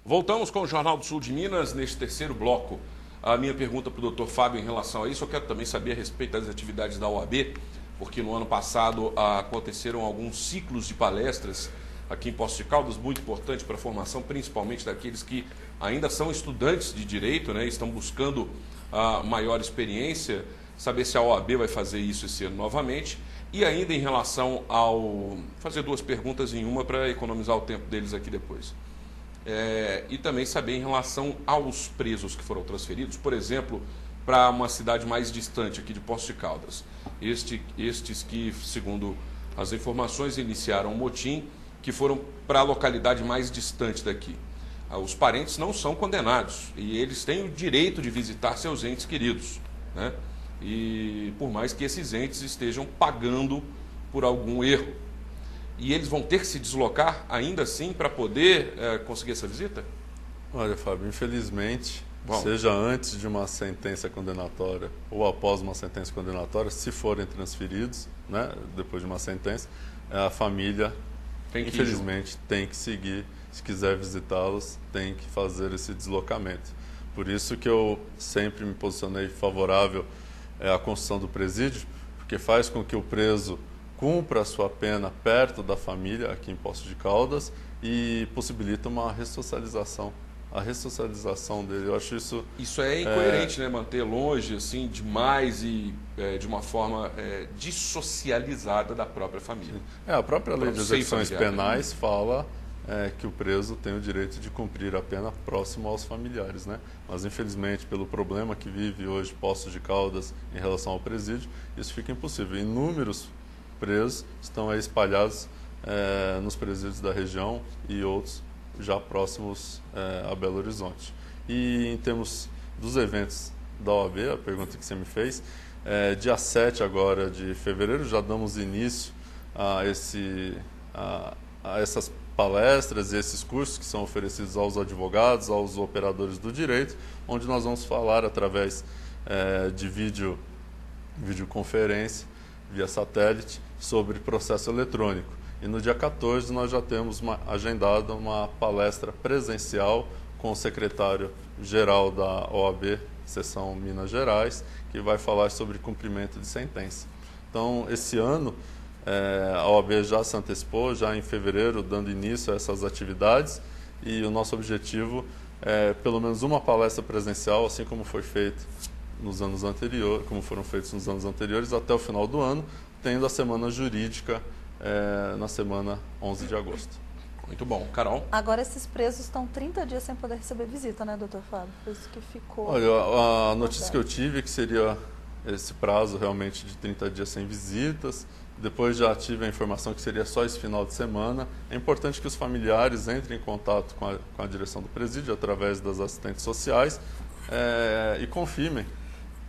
Voltamos com o Jornal do Sul de Minas neste terceiro bloco. A minha pergunta para o Dr. Fábio em relação a isso, eu quero também saber a respeito das atividades da OAB, porque no ano passado aconteceram alguns ciclos de palestras aqui em Poços de Caldas, muito importante para a formação, principalmente daqueles que ainda são estudantes de direito, né, estão buscando maior experiência, saber se a OAB vai fazer isso esse ano novamente. E ainda em relação ao... fazer duas perguntas em uma para economizar o tempo deles aqui depois. E também saber em relação aos presos que foram transferidos, por exemplo, para uma cidade mais distante aqui de Poços de Caldas. Estes que, segundo as informações, iniciaram um motim, que foram para a localidade mais distante daqui. Os parentes não são condenados e eles têm o direito de visitar seus entes queridos, né? E por mais que esses entes estejam pagando por algum erro. E eles vão ter que se deslocar ainda assim para poder conseguir essa visita? Olha, Fábio, infelizmente, seja antes de uma sentença condenatória ou após uma sentença condenatória, se forem transferidos, né, depois de uma sentença, a família, infelizmente, tem que seguir. Se quiser visitá-los, tem que fazer esse deslocamento. Por isso que eu sempre me posicionei favorável à construção do presídio, porque faz com que o preso cumpra a sua pena perto da família, aqui em Poços de Caldas, e possibilita uma ressocialização. A ressocialização dele, eu acho isso... Isso é incoerente, né? Manter longe, assim, demais e de uma forma dissocializada da própria família. A própria lei de execuções penais fala que o preso tem o direito de cumprir a pena próximo aos familiares, né? Mas, infelizmente, pelo problema que vive hoje Poços de Caldas em relação ao presídio, isso fica impossível. Inúmeros presos estão aí espalhados nos presídios da região e outros já próximos a Belo Horizonte. E em termos dos eventos da OAB, a pergunta que você me fez, dia 7 agora de fevereiro já damos início a essas palestras e esses cursos que são oferecidos aos advogados, aos operadores do direito, onde nós vamos falar através de videoconferência, via satélite, sobre processo eletrônico. E no dia 14 nós já temos agendada uma palestra presencial com o secretário-geral da OAB, seção Minas Gerais, que vai falar sobre cumprimento de sentença. Então, esse ano, a OAB já se antecipou, já em fevereiro, dando início a essas atividades, e o nosso objetivo é pelo menos uma palestra presencial, assim como foi feito nos anos anteriores, como foram feitos nos anos anteriores, até o final do ano, tendo a semana jurídica na semana 11 de agosto. Muito bom. Carol? Agora esses presos estão 30 dias sem poder receber visita, né, doutor Fábio? Por isso que ficou... Olha, a notícia que eu tive é que seria esse prazo realmente de 30 dias sem visitas. Depois já tive a informação que seria só esse final de semana. É importante que os familiares entrem em contato com a direção do presídio através das assistentes sociais e confirmem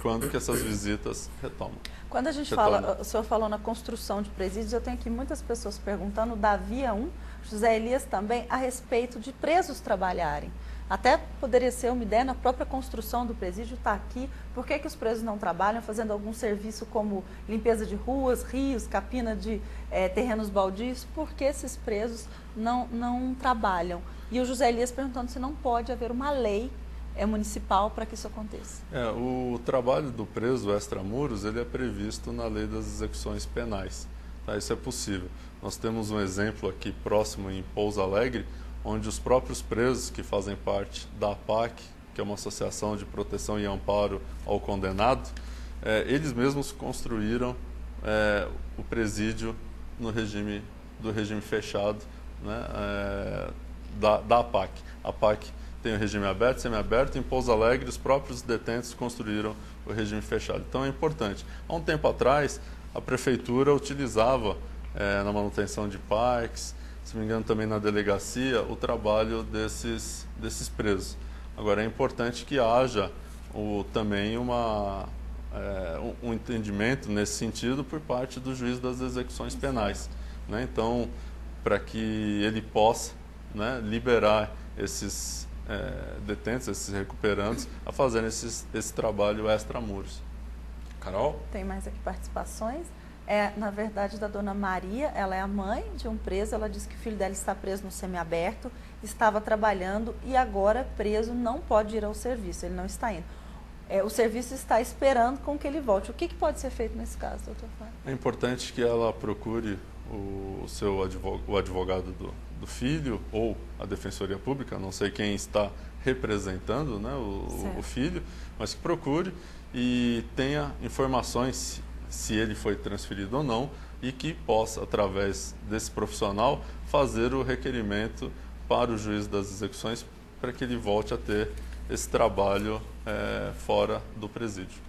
quando que essas visitas retomam. Quando a gente fala, o senhor falou na construção de presídios, eu tenho aqui muitas pessoas perguntando, o Davi é um, José Elias também, a respeito de presos trabalharem. Até poderia ser uma ideia na própria construção do presídio, está aqui, por que os presos não trabalham fazendo algum serviço como limpeza de ruas, rios, capina de terrenos baldios, por que esses presos não trabalham? E o José Elias perguntando se não pode haver uma lei municipal para que isso aconteça. O trabalho do preso extramuros, ele é previsto na lei das execuções penais. Tá? Isso é possível. Nós temos um exemplo aqui próximo em Pouso Alegre, onde os próprios presos que fazem parte da APAC, que é uma associação de proteção e amparo ao condenado, eles mesmos construíram o presídio do regime fechado, né, da APAC. A APAC tem o regime aberto, semiaberto. Em Pouso Alegre, os próprios detentos construíram o regime fechado. Então é importante. Há um tempo atrás, a prefeitura utilizava na manutenção de parques, se não me engano também na delegacia, o trabalho desses presos. Agora é importante que haja também um entendimento nesse sentido por parte do juiz das execuções penais, né? Então, para que ele possa, né, liberar esses detentos, esses recuperandos, a fazerem esse trabalho extramuros. Carol? Tem mais aqui participações. Na verdade, da dona Maria, ela é a mãe de um preso, ela diz que o filho dela está preso no semiaberto, estava trabalhando e agora preso, não pode ir ao serviço, ele não está indo. O serviço está esperando com que ele volte. O que pode ser feito nesse caso, doutor Fábio? É importante que ela procure o advogado do filho ou a Defensoria Pública, não sei quem está representando, né, o filho, mas que procure e tenha informações se ele foi transferido ou não e que possa, através desse profissional, fazer o requerimento para o juiz das execuções para que ele volte a ter esse trabalho fora do presídio.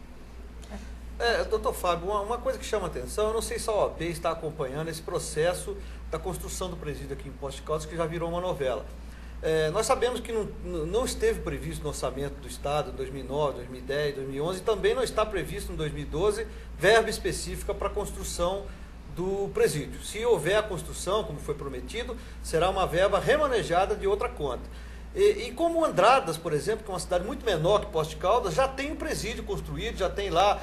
Doutor Fábio, uma coisa que chama atenção, eu não sei se a OAB está acompanhando esse processo da construção do presídio aqui em Poços de Caldas, que já virou uma novela. Nós sabemos que não esteve previsto no orçamento do Estado em 2009, 2010, 2011 e também não está previsto em 2012 verba específica para a construção do presídio. Se houver a construção, como foi prometido, será uma verba remanejada de outra conta. E como Andradas, por exemplo, que é uma cidade muito menor que Poços de Caldas, já tem um presídio construído, já tem lá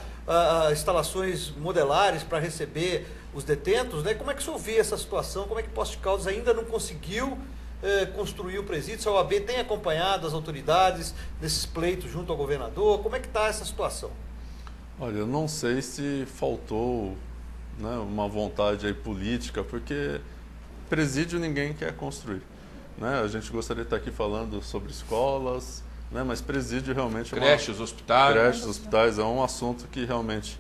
instalações modelares para receber os detentos, né? Como é que o senhor vê essa situação? Como é que Poços de Caldas ainda não conseguiu construir o presídio? Se a OAB tem acompanhado as autoridades nesses pleitos junto ao governador, como é que está essa situação? Olha, eu não sei se faltou, né, uma vontade aí política, porque presídio ninguém quer construir. Né? A gente gostaria de estar aqui falando sobre escolas, né? Mas presídio realmente creches, hospitais. Creches, hospitais é um assunto que realmente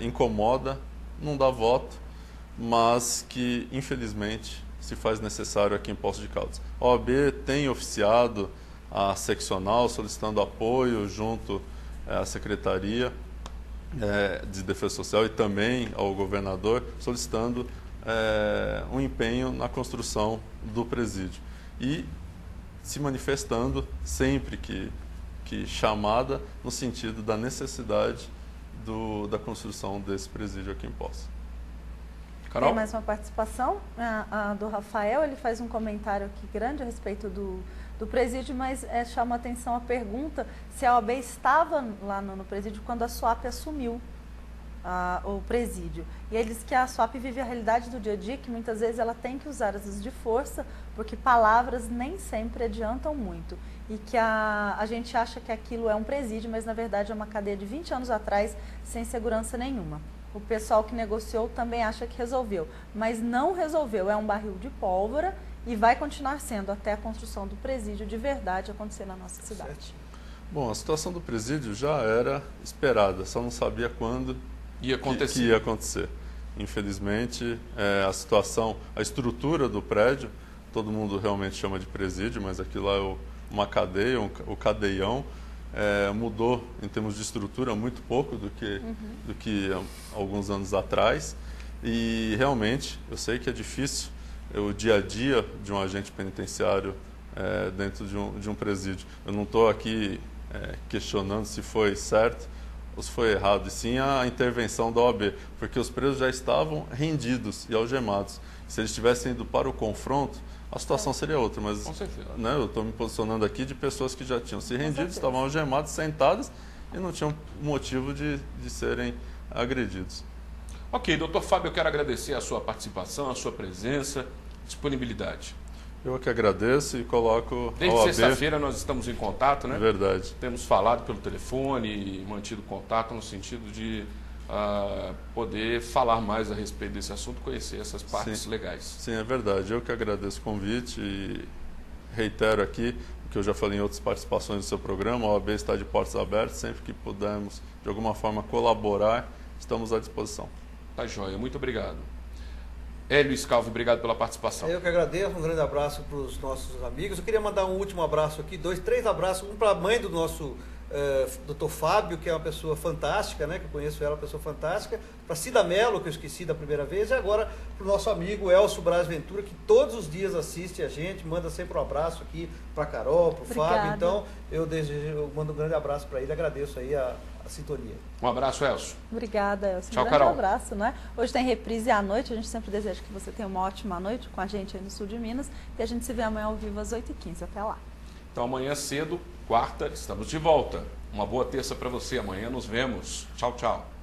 incomoda, não dá voto, mas que infelizmente se faz necessário aqui em Poços de Caldas. A OAB tem oficiado a seccional solicitando apoio junto à Secretaria de Defesa Social e também ao governador solicitando um empenho na construção do presídio. E se manifestando sempre que chamada no sentido da necessidade da construção desse presídio aqui em Poços. Carol? Tem mais uma participação do Rafael, ele faz um comentário aqui grande a respeito do presídio, mas chama a atenção a pergunta se a OAB estava lá no presídio quando a SUAP assumiu o presídio. E ele diz que a SUAP vive a realidade do dia a dia, que muitas vezes ela tem que usar às vezes de força, porque palavras nem sempre adiantam muito. E que a gente acha que aquilo é um presídio, mas na verdade é uma cadeia de 20 anos atrás, sem segurança nenhuma. O pessoal que negociou também acha que resolveu, mas não resolveu. É um barril de pólvora e vai continuar sendo até a construção do presídio de verdade acontecer na nossa cidade. Certo. Bom, a situação do presídio já era esperada, só não sabia quando ia acontecer. Que ia acontecer. Infelizmente, a estrutura do prédio, todo mundo realmente chama de presídio, mas aquilo lá é uma cadeia, o cadeião, mudou em termos de estrutura muito pouco do que alguns anos atrás. E realmente, eu sei que é difícil o dia a dia de um agente penitenciário dentro de um presídio. Eu não estou aqui questionando se foi certo ou se foi errado, e sim a intervenção da OAB, porque os presos já estavam rendidos e algemados. Se eles tivessem ido para o confronto, a situação seria outra, mas né, eu estou me posicionando aqui de pessoas que já tinham se rendido, estavam algemadas, sentadas e não tinham motivo de serem agredidos. Ok, doutor Fábio, eu quero agradecer a sua participação, a sua presença, disponibilidade. Eu que agradeço e coloco Desde a OAB... sexta-feira nós estamos em contato, né? É verdade. Temos falado pelo telefone e mantido contato no sentido de poder falar mais a respeito desse assunto, conhecer essas partes legais. Sim, é verdade. Eu que agradeço o convite e reitero aqui o que eu já falei em outras participações do seu programa. A OAB está de portas abertas, sempre que pudermos de alguma forma colaborar, estamos à disposição. Tá joia, muito obrigado. Hélio Scalvi, obrigado pela participação. Eu que agradeço, um grande abraço para os nossos amigos. Eu queria mandar um último abraço aqui, 3 abraços, um para a mãe do nosso doutor Fábio, que é uma pessoa fantástica, né, que eu conheço ela, uma pessoa fantástica, para Cida Mello, que eu esqueci da primeira vez, e agora para o nosso amigo Elcio Braz Ventura, que todos os dias assiste a gente, manda sempre um abraço aqui para a Carol, para o Fábio. Então, eu mando um grande abraço para ele, agradeço aí a sintonia. Um abraço, Elcio. Obrigada, Elcio. Tchau, um grande Carol. abraço, né? Hoje tem reprise à noite, a gente sempre deseja que você tenha uma ótima noite com a gente aí no sul de Minas, e a gente se vê amanhã ao vivo às 8h15. Até lá. Então amanhã cedo, quarta, estamos de volta. Uma boa terça para você. Amanhã nos vemos. Tchau, tchau.